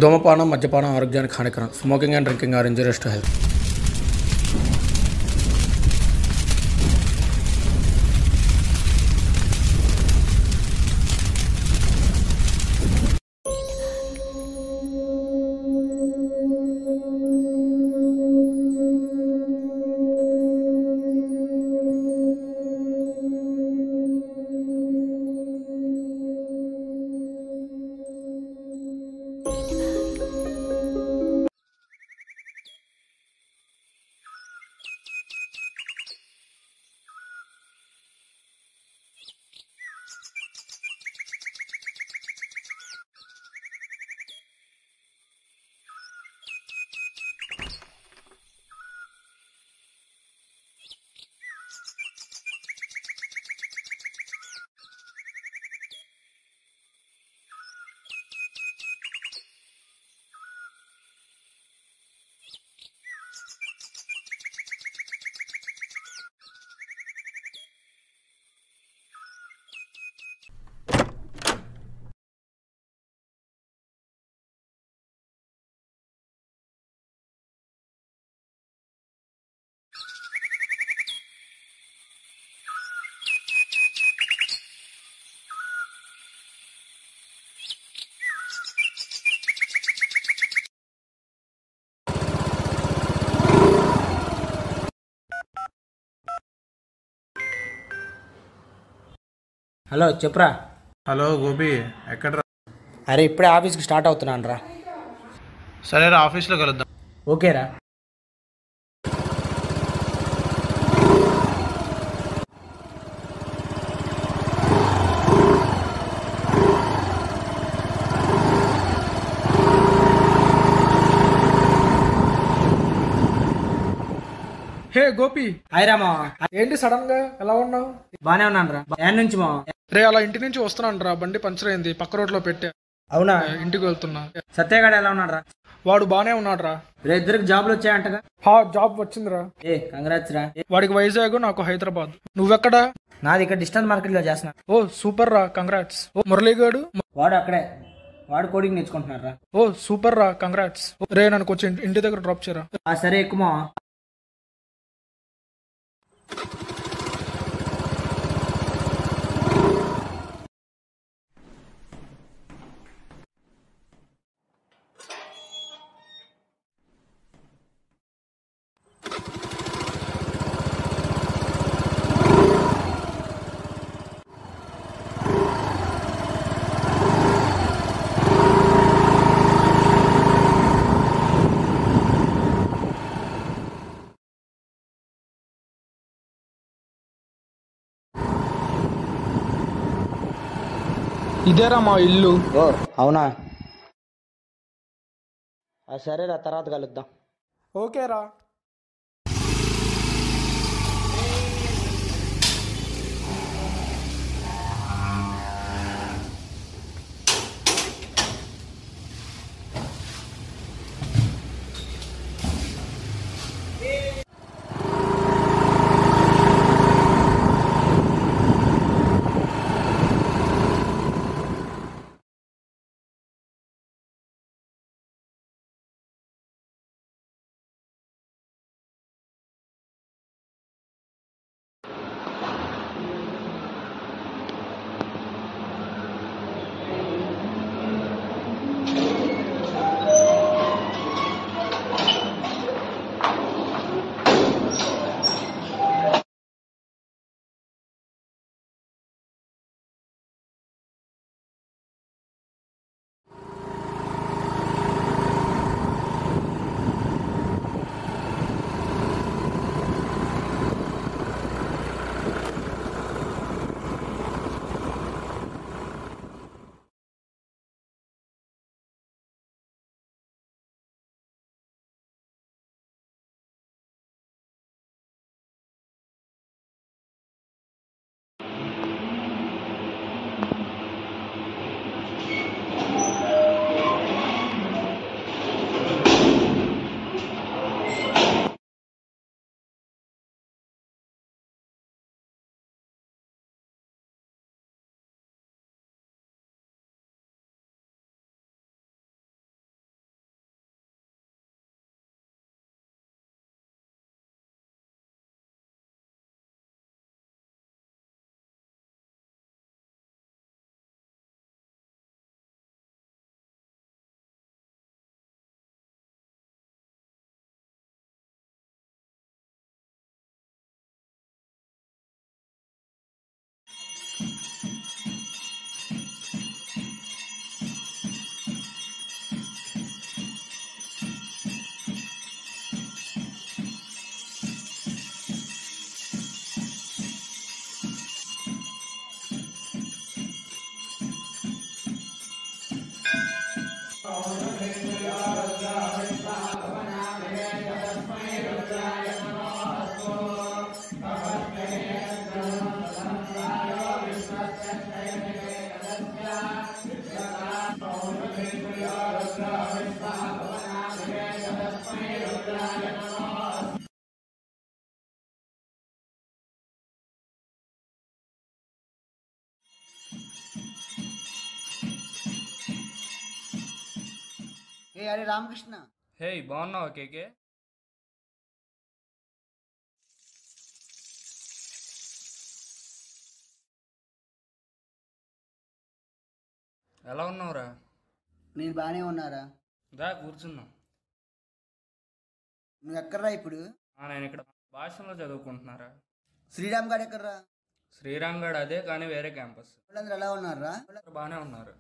ధూమపానం మద్యపానం ఆరోగ్యానికి హానికరం. Smoking and drinking are injurious to health. Hello చెప్పురా. హలో గోపి, ఎక్కడరా? అరే ఇప్పుడే ఆఫీస్కి స్టార్ట్ అవుతున్నాను రా. సరేరా, ఆఫీస్లో కలుద్దాం. ఓకేరా. హే గోపి, హాయ్ రామా. ఏంటి సడన్ గా ఎలా ఉన్నావు? బానే ఉన్నాను రా. యాడ్ నుంచి మా రే అలా ఇంటి నుంచి వస్తున్నాను రా, బండి పంచర్ అయింది, పక్క రోడ్ లో పెట్టా. అవునా? ఇంటికి వెళ్తున్నా. సత్యగాడు ఎలా ఉన్నాడు రా? వాడు బానే ఉన్నాడు రా. రే ఇద్దరికి జాబ్లు వచ్చాయంటగా. జాబ్ వచ్చిందిరా. కంగ్రాట్స్ రా. వాడికి వైజాగ్, నాకు హైదరాబాద్. నువ్వెక్కడా? నాది ఇక్కడ డిజిటల్ మార్కెట్ లో చేస్తున్నా. ఓ సూపర్ రా, కంగ్రాట్స్. ఓ మురళీగాడు? వాడు అక్కడే, వాడు కోడింగ్ నేర్చుకుంటున్నాడు రా. ఓ సూపర్ రా, కంగ్రాట్స్. రే నన్ను కొంచెం ఇంటి దగ్గర డ్రాప్ చేయరా. సరే ఎక్కువ. ఇదేరా మా ఇల్లు. అవునా? సరేరా, తర్వాత కలుద్దాం. ఓకేరా. ఏ అరే రామకృష్ణ, హే బాగున్నావా కేకే? ఎలా ఉన్నావురా? నేను బాగానే ఉన్నారా? దా కూర్చున్నాం. నువ్వు ఎక్కడ్రా ఇప్పుడు? నేను ఇక్కడ భాషలో చదువుకుంటున్నారా. శ్రీరామ్ గారు ఎక్కడ్రా? శ్రీరామ్ గఢ్ అదే, కానీ వేరే క్యాంపస్. వాళ్ళందరూ ఎలా ఉన్నారా? బాగానే ఉన్నారు.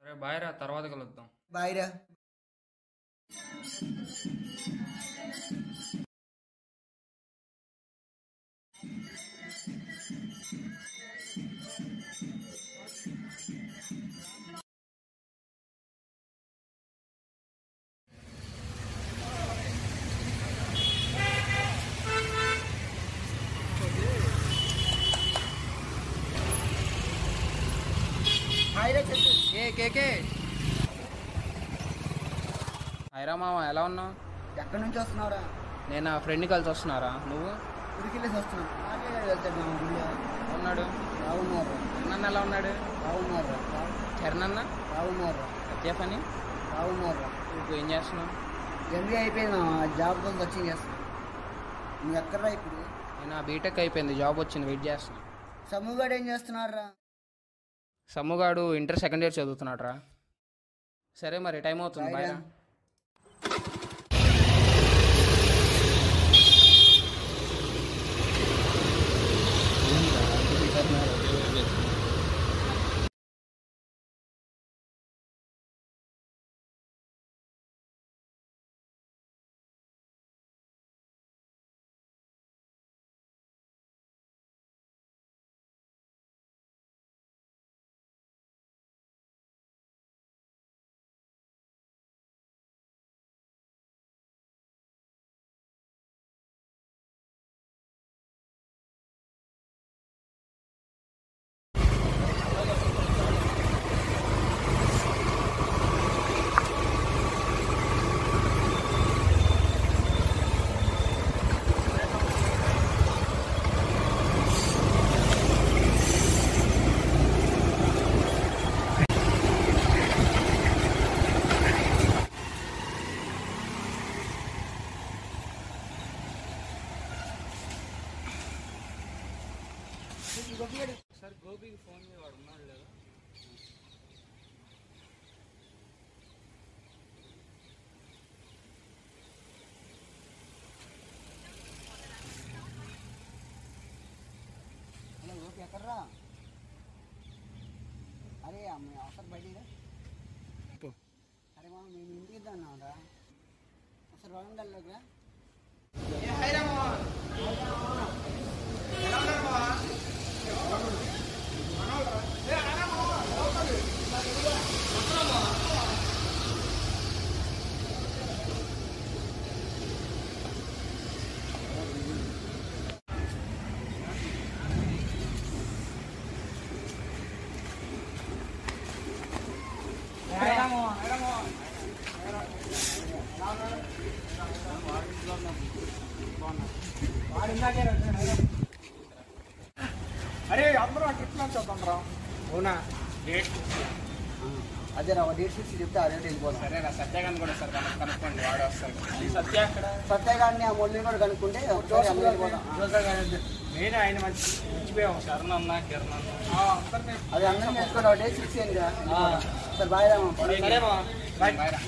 సరే బాయ్ రా, తర్వాత కలుద్దాం. బాయ్ రా. హాయ్ రా చెప్పు. ఏ కేకే, హైరా మామ ఎలా ఉన్నావు? ఎక్కడి నుంచి వస్తున్నావురా? నేను నా ఫ్రెండ్ని కలిసి వస్తున్నారా. నువ్వు? ఉరికిల్లేసి వస్తున్నావు. నాకే వెళ్తాడు మా ఊళ్ళో. ఉన్నాడు. బాగున్నారు. అన్న ఎలా ఉన్నాడు? బాగున్నారు. చరణ్ అన్న, బాగున్నారు. సత్యఫ్ అని. బాగున్నారు. నువ్వు ఏం చేస్తున్నావు? ఎంబీ అయిపోయింది మా జాబ్తో వచ్చింగ్ చేస్తాను. నువ్వు ఎక్కడ్రా ఇప్పుడు? నేను బీటెక్ అయిపోయింది, జాబ్ వచ్చింది, వెయిట్ చేస్తున్నా. సమ్ముగాడు ఏం చేస్తున్నారా? సమ్ముగాడు ఇంటర్ సెకండ్ ఇయర్ చదువుతున్నాడు రా. సరే మరి టైం అవుతుంది, బాయ్ రా. సార్ గోపికి ఫోన్ చేయవాడు ఉన్నాడు లేదా? హలో ఓకే, ఎక్కడ్రా? అరే అమ్మ ఒకసారి బయటిరా. అరే మామ నేను ఇంటికి ఇద్దాన్నారా? ఒకసారి వరంగల్లోకి రా. అరే అందరూ ఎట్లా చూద్దాం రా. అవునా? అదే రా, డేట్ ఫిక్స్ చెప్తే అదే వెళ్ళిపోతాం. సరే రా, సత్యగాన్ని కూడా సార్ కనుక్కోండి, వాడు వస్తాడు. సత్య అక్కడ సత్యగారిని ఆ మొల్లిని కూడా కనుక్కుంటే ఒకసారి అందరూ వెళ్ళిపోతాం. నేను ఆయన మర్చిపోయాం. శరణ్ అన్న, కిరణ్ అన్న, అది అందరం చేసుకోండి. డేట్ ఫిక్స్ అయింది రా. సరే బాయ్ రా మామ. సరేమా బాయ్ రా.